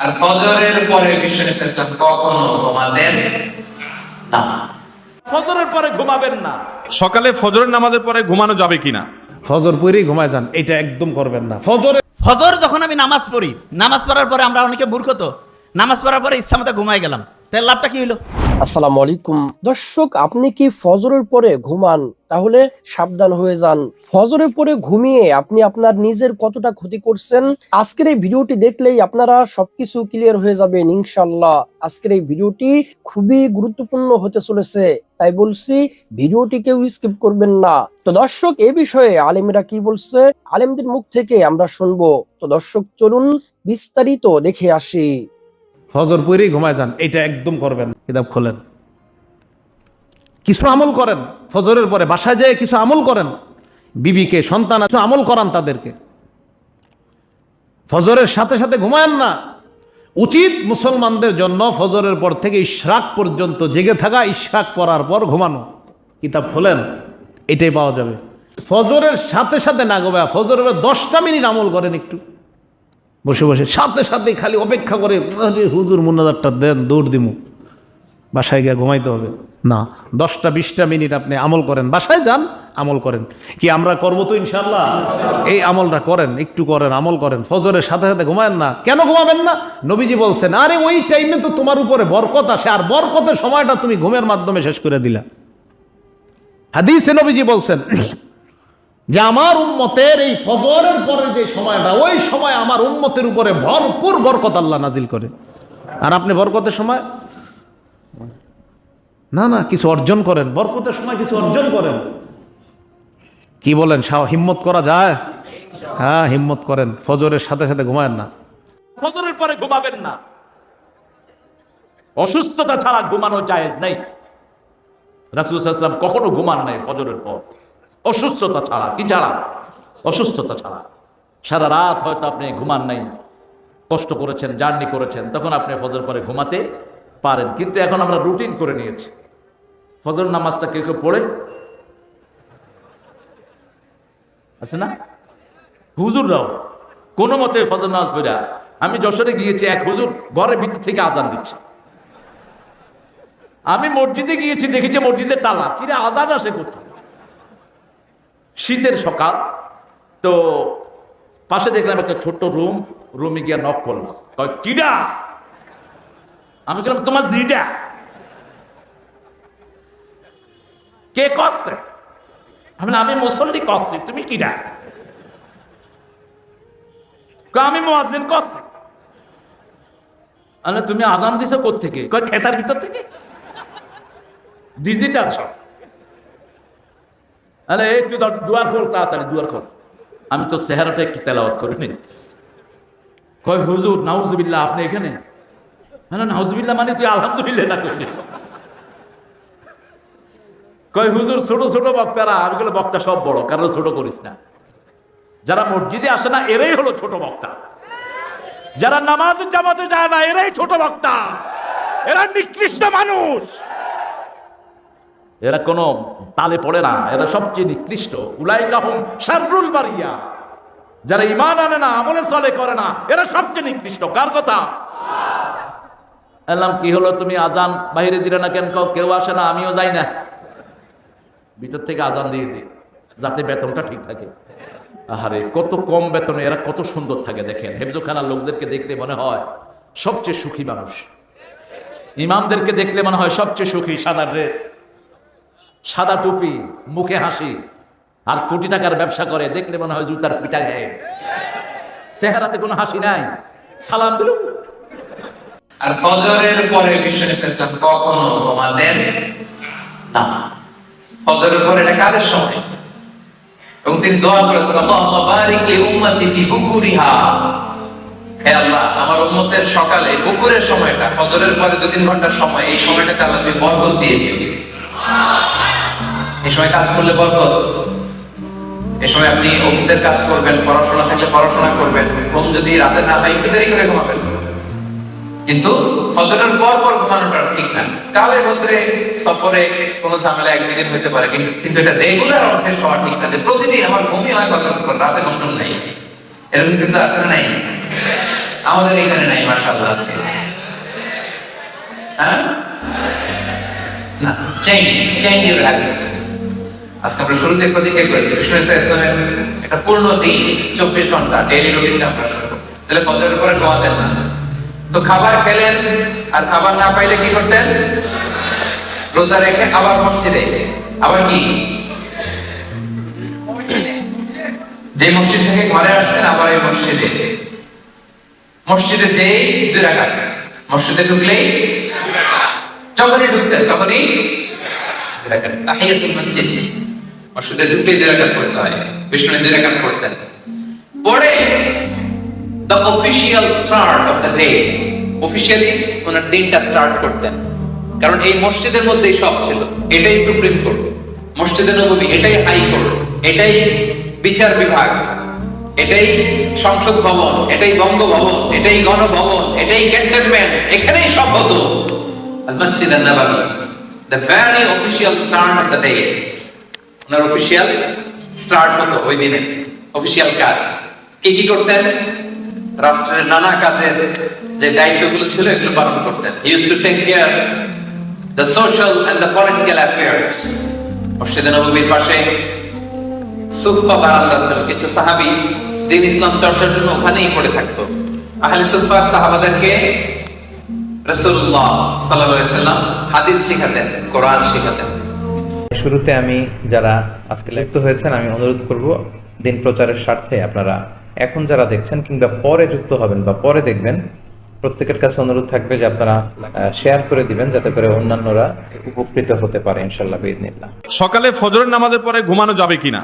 আর ফজরের পরে বিশ্ব নবী সাল্লাল্লাহু আলাইহি ওয়াসাল্লাম কখনো ঘুমাতেন না। ফজরের পরে ঘুমাবেন না। সকালে ফজরের নামাজের পরে ঘুমানো যাবে কিনা? ফজর পড়েই ঘুমায় যান, এটা একদম করবেন না। ফজর যখন আমি নামাজ পড়ি, নামাজ পড়ার পরে আমরা অনেকে মূর্খ তো, নামাজ পড়ার পরে ইচ্ছা মতো ঘুমাই গেলাম, তার লাভটা কি হলো? আসসালামু আলাইকুম দর্শক, আপনি কি ফজরের পরে ঘুমান? তাহলে সাবধান হয়ে যান। ফজরের পরে ঘুমিয়ে আপনি আপনার নিজের কতটা ক্ষতি করছেন, আজকের এই ভিডিওটি দেখলেই আপনারা সবকিছু ক্লিয়ার হয়ে যাবেন ইনশাআল্লাহ। আজকের এই ভিডিওটি খুবই গুরুত্বপূর্ণ হতে চলেছে, তাই বলছি ভিডিওটি কেউ স্কিপ করবেন না। তো দর্শক, এই বিষয়ে আলেমরা কি বলছে, আলেমদের মুখ থেকে আমরা শুনবো। তো দর্শক, চলুন বিস্তারিত দেখে আসি। ফজর পড়েই ঘুমায় যান, এটা একদম করবেন। কিতাব খোলেন, কিছু আমল করেন। ফজরের পরে বাসায় যেয়ে কিছু আমল করেন, বিবিকে, সন্তান কিছু আমল করান তাদেরকে। ফজরের সাথে সাথে ঘুমায়েন না। উচিত মুসলমানদের জন্য ফজরের পর থেকে ইশরাক পর্যন্ত জেগে থাকা, ইশরাক পড়ার পর ঘুমানো। কিতাব খোলেন, এটাই পাওয়া যাবে। ফজরের সাথে সাথে না ঘুমায়, ফজরের 10টা মিনিট আমল করেন একটু বসে বসে, সাথে সাথে খালি অপেক্ষা করে হুজুর মুনাজাতটা দেন, দৌড় দিমু, বাসায় গিয়ে ঘুমাইতে হবে না। 10টা-20টা মিনিট আপনি আমল করেন, বাসায় যান আমল করেন। কি আমরা করবো তো ইনশাআল্লাহ? এই আমলটা করেন, একটু করেন, আমল করেন। ফজরের সাথে সাথে ঘুমায়েন না। কেন ঘুমাবেন না? নবীজি বলছেন, আরে ওই টাইমে তো তোমার উপরে বরকত আসে, আর বরকতের সময়টা তুমি ঘুমের মাধ্যমে শেষ করে দিলা। হাদিসে নবীজি বলছেন যে আমার উম্মতের এই ফজরের পরে যে সময়টা, ওই সময় আমার উম্মতের উপরে ভরপুর বরকত আল্লাহ নাজিল করে। আর আপনি বরকতের সময় না কিছু অর্জন করেন, বরকতের সময় কিছু অর্জন করেন। কি বলেন, হিম্মত করা যায়? হ্যাঁ, হিম্মত করেন। ফজরের সাথে সাথে ঘুমায়েন না। ফজরের পরে ঘুমাবেন না। অসুস্থতা ছাড়া ঘুমানো জায়েজ নেই। রাসূল সাল্লাল্লাহু আলাইহি ওয়াসাল্লাম কখনো ঘুমান নাই ফজরের পর, অসুস্থতা ছাড়া। কি ছাড়া? অসুস্থতা ছাড়া। সারা রাত হয়তো আপনি ঘুমান নাই, কষ্ট করেছেন, জার্নি করেছেন, তখন আপনি ফজর পরে ঘুমাতে পারেন। কিন্তু এখন আমরা রুটিন করে নিয়েছি, ফজর নামাজটা কেউ কেউ পড়ে আছে না, হুজুররাও কোনো মতে ফজর নামাজ পড়া। আমি যশোরে গিয়েছি, এক হুজুর ঘরের ভিতর থেকে আজান দিচ্ছে। আমি মসজিদে গিয়েছি, দেখেছি মসজিদের তালা, কিরে আজান আসে কোথায়? শীতের সকাল তো, পাশে দেখলাম একটা ছোট্ট রুমে গিয়ে নক করলাম, কয় কিডা? আমি বললাম তোমার জিডা। কে কচ্ছে? আমি মুসল্লি কচ্ছি, তুমি কিডা? আমি মুয়াজ্জিন কচ্ছি। তুমি আজান দিছো কোত্থেকে? কয় খেতার ভিতর থেকে, ডিজিটাল সব। এই তুই দুয়ার খোল, তাড়াতাড়ি দুয়ার খোল। আমি তো চেহারাটা একটু তেলাওয়াত করিনি। কয় হুজুর নাউজুবিল্লাহ, আপনি এখানে? নাউজুবিল্লাহ মানে তুই আলহামদুলিল্লাহ না করলি? কয় হুজুর ছোট ছোট বক্তারা। আমি বলে বক্তা সব বড়, কারণ ছোট করিস না। যারা মসজিদে আসে না এরাই হলো ছোট বক্তা, যারা নামাজ জামাতে যায় না এরাই ছোট বক্তা, এরা নিকৃষ্ট মানুষ, এরা কোনো তালে পড়ে না, এরা সবচেয়ে নিকৃষ্ট। উলাইকা হুম শাররুল বারিয়া, যারা ঈমান আনে না, আমলে চলে করে না, এরা সবচেয়ে নিকৃষ্ট। কার কথা? বললাম কি হলো, তুমি আজান বাইরে দিলে না কেন? কেউ আসে না, আমিও যাই না, ভিতর থেকে আজান দিয়ে দিই যাতে বেতনটা ঠিক থাকে। আহারে কত কম বেতনে এরা কত সুন্দর থাকে দেখেন। হেফজোখানার লোকদেরকে দেখলে মনে হয় সবচেয়ে সুখী মানুষ, ইমামদেরকে দেখলে মনে হয় সবচেয়ে সুখী। সাদা ড্রেস, সাদা টুপি, মুখে হাসি, আর কোটি টাকার ব্যবসা করে, দেখলে মনে হয় জুতার পিটা গায়ে, চেহারাতে কোনো হাসি নাই। সালাম দিল। আর ফজরের পরে বিশ্ব নবী সাল্লাল্লাহু আলাইহি ওয়াসাল্লাম কখনো ঘুমাতেন না। ফজরের পরে এটা কাজের সময়, এবং তিনি দোয়া করেছেন, আল্লাহুম্মা বারিক লি উম্মতি ফি বুকুরিহা, হে আল্লাহ আমার উম্মতের সকালে বুকুরের সময়টা, ফজরের পরে 2-3 ঘন্টার সময়, এই সময়টাতে আল্লাহ তুমি বরকত দিয়ে দিও। এই সময় কাজ করলে বরকত। এই সময় আপনি অফিসের কাজ করবেন, পড়াশোনা থাকলে পড়াশোনা করবেন, ঘুম যদি রাতে না হয় একটু দেরি করে ঘুমাবেন, কিন্তু ফজরের পর ঘুমানোটা ঠিক না। কালে ভদ্রে সফরে কোনো ঝামেলা একদিন হতে পারে, কিন্তু এটা রেগুলার অভ্যেস হওয়া ঠিক না, যে প্রতিদিন আমার ঘুমই হয় ফজরের পর, রাতে ঘুম নাই। এরকম কিছু আছে না? নাই। আমাদের এখানে নাই মাশাআল্লাহ আছে। হ্যাঁ না, চেঞ্জের আগে আজকে আমরা শুরুতে প্রতিজ্ঞা করেছি বিষ্ণু ইসলামের একটা পূর্ণ দিন 24 ঘন্টা ডেইলি রুটিনটা আমরা শুরু করব। তাহলে ফজরের পরে ঘুমাতেন না, তো খাবার খেলেন আর খাবার না পাইলে কি করতেন? রোজা রেখে আবার মসজিদে, আবার কি যে মসজিদ থেকে ঘরে আসছেন আবার এই মসজিদে, মসজিদে যেই 2 রাকাত, মসজিদে ঢুকলেই যখনই ঢুকতেন তখনই 2 রাকাত তাহিয়াতুল মসজিদ, মসজিদে ঢুকলেই 2 রাকাত পড়তে হয়, বিষ্ণু 2 রাকাত পড়তেন। পরে the official start of the day, officially ওনার দিনটা স্টার্ট করতেন, কারণ এই মসজিদের মধ্যেই সব ছিল। এটাই সুপ্রিম কোর্ট, মসজিদে নববী, এটাই হাই কোর্ট, এটাই বিচার বিভাগ, এটাই সংসদ ভবন, এটাই বঙ্গভবন, এটাই গণভবন, এটাই ক্যান্টনমেন্ট, এখানেই সব হতো। আল মসজিদ আন-নববী, the very official start of the day, owner official start হতো ওই দিনে। অফিশিয়াল কাজ কি কি করতেন? রাষ্ট্রের নানা কাজের যে দায়িত্বগুলো ছিল এগুলো পালন করতেন। He used to take care the social and the political affairs. মসজিদে নববীর পাশে সুফা বারান্দা ছিল, কিছু সাহাবী দ্বীন ইসলাম চর্চার জন্য ওখানেই পড়ে থাকতো। আহলে সুফার সাহাবাদেরকে রাসূলুল্লাহ সাল্লাল্লাহু আলাইহি সাল্লাম হাদিস শেখাতেন, কোরআন শেখাতেন। শুরুতে আমি যারা আজকে লিপ্ত হয়েছেন আমি অনুরোধ করব দিন প্রচারের স্বার্থে আপনারা এখন যারা দেখছেন কিংবা পরে যুক্ত হবেন বা পরে দেখবেন, প্রত্যেকের কাছে অনুরোধ থাকবে যে আপনারা শেয়ার করে দিবেন যাতে করে অন্যান্যরা উপকৃত হতে পারে ইনশাআল্লাহ বিইذنিল্লাহ। সকালে ফজরের নামাজের পরে ঘুমানো যাবে কিনা?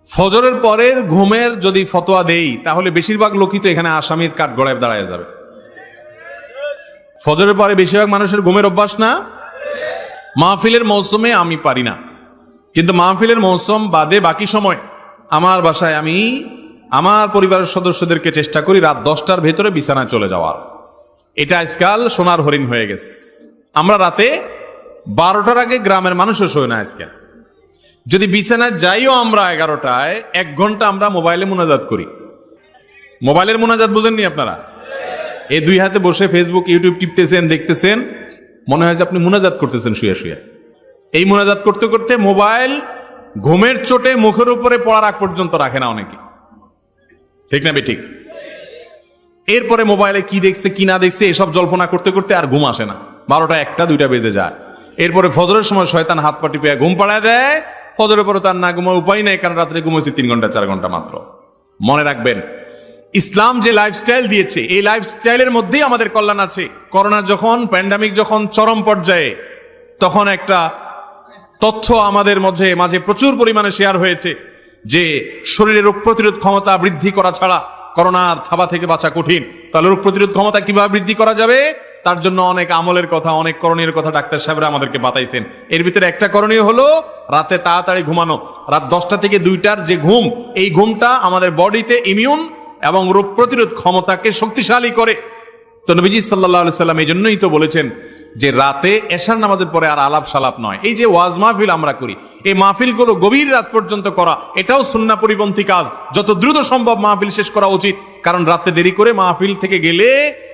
ফজরের পরের ঘুমের যদি ফতোয়া দেই তাহলে বেশিরভাগ লোকই তো এখানে আসামির কাঠগড়ায় দাঁড়ায় যাবে। ফজরের পরে বেশিরভাগ মানুষের ঘুমের অভ্যাস না। মাহফিলের মৌসুমে আমি পারি না, কিন্তু মাহফিলের মৌসুম বাদে বাকি সময় আমার বাসায় আমি আমার পরিবারের সদস্যদেরকে চেষ্টা করি রাত 10টার ভেতরে বিছানায় চলে যাওয়ার। এটা আজকাল সোনার হরিণ হয়ে গেছে। আমরা রাতে 12টার আগে গ্রামের মানুষও শোয় না আজকে। যদি বিছানায় যাইও আমরা 11টায়, 1 ঘন্টা আমরা মোবাইলে মুনাজাত করি। মোবাইলের মুনাজাত বুঝেননি আপনারা? এই 2 হাতে বসে ফেসবুক ইউটিউব টিপতেছেন, দেখতেছেন, মনে হয় যে আপনি মুনাজাত করতেছেন শুয়ে শুয়ে। এই মুনাজাত করতে করতে মোবাইল ঘুমের চোটে মুখের উপরে পড়ার আগ পর্যন্ত রাখে না অনেকে, ঠিক না বেঠিক? এরপরে মোবাইলে কি দেখছে কি না দেখছে এসব জল্পনা করতে করতে আর ঘুম আসে না। 12টা 1টা 2টা বেজে যায়। এরপরে ফজরের সময় শয়তান হাত পা টিপে ঘুম পাড়ায় দেয়। ফজরের পরে তার না ঘুমার উপায় নেই, কারণ রাত্রে ঘুমাইছে 3 ঘন্টা 4 ঘন্টা মাত্র। মনে রাখবেন, ইসলাম যে লাইফস্টাইল দিয়েছে এই লাইফস্টাইলের মধ্যেই আমাদের কল্যাণ আছে। করোনা যখন, প্যান্ডামিক যখন চরম পর্যায়ে, তখন একটা তথ্য আমাদের মাঝে প্রচুর পরিমাণে শেয়ার হয়েছে যে শরীরে রোগ প্রতিরোধ ক্ষমতা বৃদ্ধি করা ছাড়া করোনার থাবা থেকে বাঁচা কঠিন। তাহলে রোগ প্রতিরোধ ক্ষমতা কিভাবে বৃদ্ধি করা যাবে? তার জন্য অনেক আমলের কথা, অনেক করণীয় কথা ডাক্তার সাহেবরা আমাদেরকে বাতাইছেন। এর ভিতরে একটা করণীয় হলো রাতে তাড়াতাড়ি ঘুমানো। রাত 10টা থেকে 2টার যে ঘুম, এই ঘুমটা আমাদের বডিতে ইমিউন এবং রোগ প্রতিরোধ ক্ষমতাকে শক্তিশালী করে। তো নবীজি সাল্লাল্লাহু আলাইহি সাল্লাম এই জন্যই তো বলেছেন যে রাতে এশার নামাজের পরে আর আলাপ সালাপ নয়। এই যে ওয়াজ মাহফিল আমরা করি, এই মাহফিলগুলো গভীর রাত পর্যন্ত করা, এটাও সুন্নাহ পরিপন্থী কাজ। যত দ্রুত সম্ভব মাহফিল শেষ করা উচিত, কারণ রাতে দেরি করে মাহফিল থেকে গেলে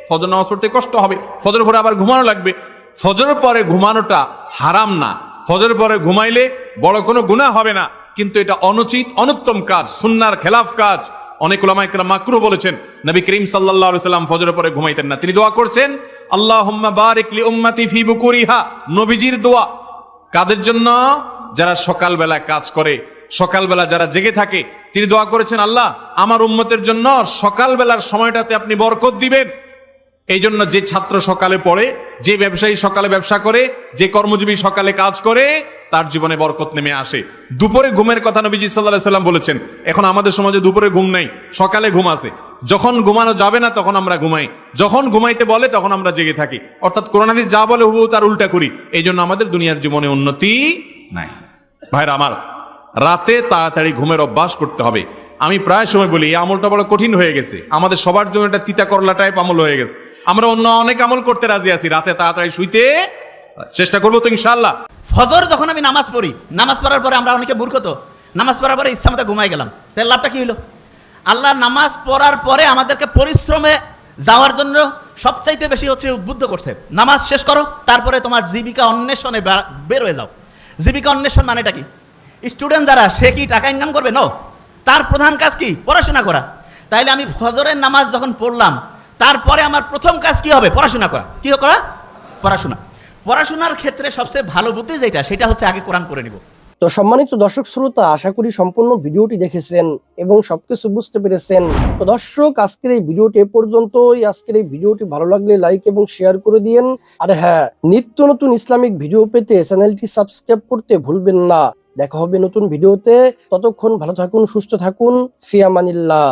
ফজর নামাজ পড়তে কষ্ট হবে, ফজরের পরে আবার ঘুমানো লাগবে। ফজরের পরে ঘুমানোটা হারাম না, ফজরের পরে ঘুমাইলে বড় কোনো গুনাহ হবে না, কিন্তু এটা অনুচিত, অনুত্তম কাজ, সুন্নাহর খেলাফ কাজ। অনেক উলামায়ে কেরাম মাকরুহ বলেছেন। নবী করিম সাল্লাল্লাহু আলাইহি সাল্লাম ফজরের পরে ঘুমাইতেন না, তিনি দোয়া করছেন আল্লাহুম্মা বারিক লি উম্মতি ফি বুকুরিহা। নবীজির দোয়া কাদের জন্য? যারা সকালবেলা কাজ করে, সকালবেলা যারা জেগে থাকে। তিনি দোয়া করেছেন আল্লাহ আমার উম্মতের জন্য সকালবেলার সময়টাতে আপনি বরকত দিবেন। এই জন্য যে ছাত্র সকালে পড়ে, যে ব্যবসায়ী সকালে ব্যবসা করে, যে কর্মজীবী সকালে কাজ করে, তার জীবনে বরকত নেমে আসে। দুপুরে ঘুমের কথা নবীজি সাল্লাল্লাহু আলাইহি সাল্লাম বলেছেন। এখন আমাদের সমাজে দুপুরে ঘুম নেই, সকালে ঘুম আছে। যখন ঘুমানো যাবে না তখন আমরা ঘুমাই, যখন ঘুমাইতে বলে তখন আমরা জেগে থাকি। অর্থাৎ কোরআন হাদিস যা বলে হুবহু তার উল্টা করি। এই জন্য আমাদের দুনিয়ার জীবনে উন্নতি নাই। ভাইরা আমার, রাতে তাড়াতাড়ি ঘুমের অভ্যাস করতে হবে। আমি প্রায় সময় বলি এই আমলটা বড় কঠিন হয়ে গেছে, আমাদের সবার জন্য এটা তিতা করলা টাইপ আমল হয়ে গেছে। আমরা অন্য অনেক আমল করতে রাজি আছি, রাতে তাড়াতাড়ি শুইতে চেষ্টা করবো তো ইনশাআল্লাহ। ফজর যখন আমি নামাজ পড়ি, নামাজ পড়ার পরে আমরা অনেকে মূর্খ, তো নামাজ পড়ার পরে ইচ্ছা মতো ঘুমাই গেলাম, তাহলে লাভটা কি হলো? আল্লাহ নামাজ পড়ার পরে আমাদেরকে পরিশ্রমে যাওয়ার জন্য সবচাইতে বেশি হচ্ছে উদ্বুদ্ধ করছে, নামাজ শেষ করো, তারপরে তোমার জীবিকা অন্বেষণে বের হয়ে যাও। জীবিকা অন্বেষণ মানেটা কি? স্টুডেন্ট যারা, সে কি টাকা ইনকাম করবে? নো, তার প্রধান কাজ কি? পড়াশোনা করা। তাইলে আমি ফজরের নামাজ যখন পড়লাম, তারপরে আমার প্রথম কাজ কি হবে? পড়াশোনা করা। কি করা? পড়াশোনা। পড়াশোনার ক্ষেত্রে সবচেয়ে ভালো বুদ্ধি যেটা, সেটা হচ্ছে আগে কোরআন করে নিব। তো সম্মানিত দর্শক শ্রোতা, আশা করি সম্পূর্ণ ভিডিওটি দেখেছেন এবং সবকিছু বুঝতে পেরেছেন। তো দর্শক, আজকের এই ভিডিওটি এ পর্যন্তই। আজকের এই ভিডিওটি ভালো লাগলে লাইক এবং শেয়ার করে দিয়েন। আর হ্যাঁ, নিত্য নতুন ইসলামিক ভিডিও পেতে চ্যানেলটি সাবস্ক্রাইব করতে ভুলবেন না। দেখা হবে নতুন ভিডিওতে। ততক্ষণ ভালো থাকুন, সুস্থ থাকুন। ফি আমানিল্লাহ।